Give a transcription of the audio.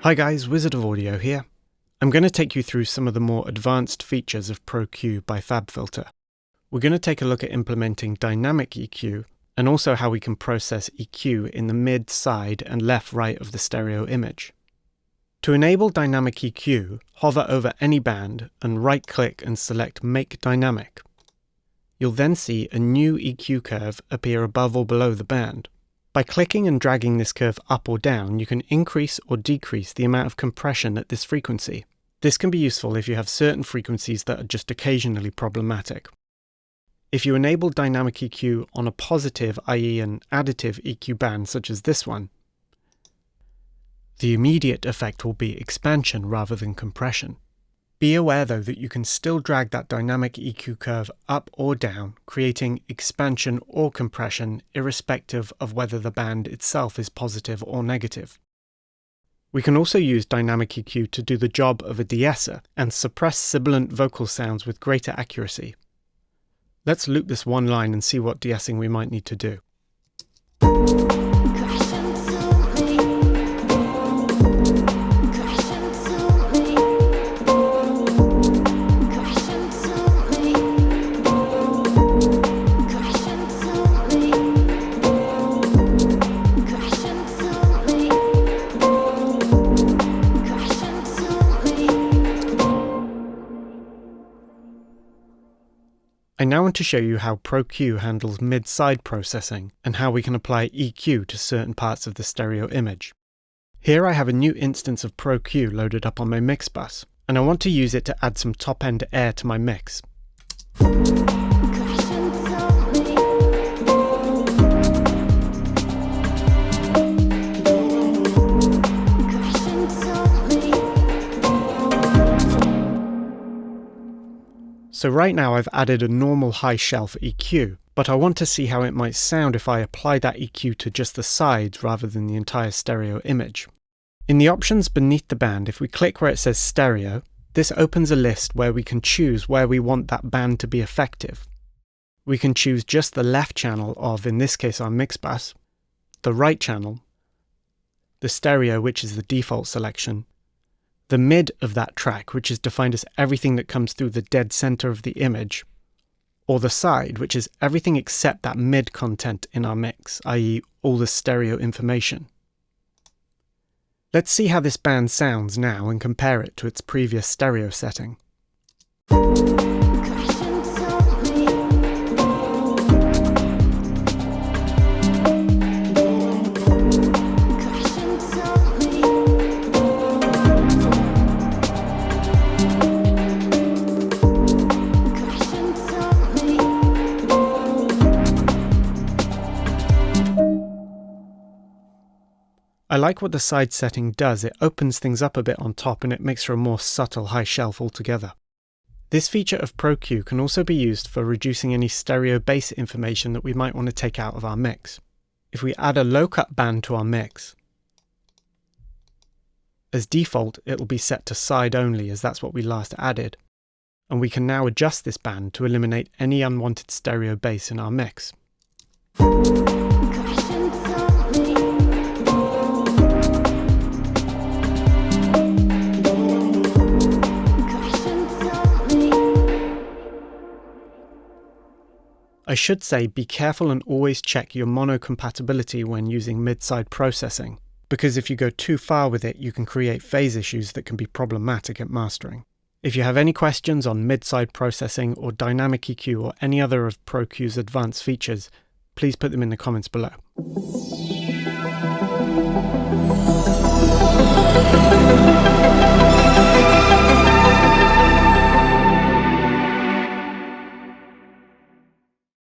Hi guys, Wizard of Audio here. I'm going to take you through some of the more advanced features of Pro-Q by FabFilter. We're going to take a look at implementing dynamic EQ and also how we can process EQ in the mid, side and left-right of the stereo image. To enable dynamic EQ, hover over any band and right-click and select Make Dynamic. You'll then see a new EQ curve appear above or below the band. By clicking and dragging this curve up or down, you can increase or decrease the amount of compression at this frequency. This can be useful if you have certain frequencies that are just occasionally problematic. If you enable dynamic EQ on a positive, i.e. an additive EQ band such as this one, the immediate effect will be expansion rather than compression. Be aware though that you can still drag that dynamic EQ curve up or down, creating expansion or compression irrespective of whether the band itself is positive or negative. We can also use dynamic EQ to do the job of a de-esser and suppress sibilant vocal sounds with greater accuracy. Let's loop this one line and see what de-essing we might need to do. I now want to show you how Pro-Q handles mid-side processing and how we can apply EQ to certain parts of the stereo image. Here I have a new instance of Pro-Q loaded up on my mix bus, and I want to use it to add some top-end air to my mix. So right now I've added a normal high shelf EQ, but I want to see how it might sound if I apply that EQ to just the sides rather than the entire stereo image. In the options beneath the band, if we click where it says stereo, this opens a list where we can choose where we want that band to be effective. We can choose just the left channel of, in this case, our mix bus, the right channel, the stereo, which is the default selection, the mid of that track, which is defined as everything that comes through the dead center of the image, or the side, which is everything except that mid content in our mix, i.e. all the stereo information. Let's see how this band sounds now and compare it to its previous stereo setting. I like what the side setting does. It opens things up a bit on top and it makes for a more subtle high shelf altogether. This feature of Pro-Q can also be used for reducing any stereo bass information that we might want to take out of our mix. If we add a low cut band to our mix, as default it will be set to side only as that's what we last added, and we can now adjust this band to eliminate any unwanted stereo bass in our mix. I should say be careful and always check your mono compatibility when using mid-side processing, because if you go too far with it you can create phase issues that can be problematic at mastering. If you have any questions on mid-side processing or dynamic EQ or any other of Pro-Q's advanced features, please put them in the comments below.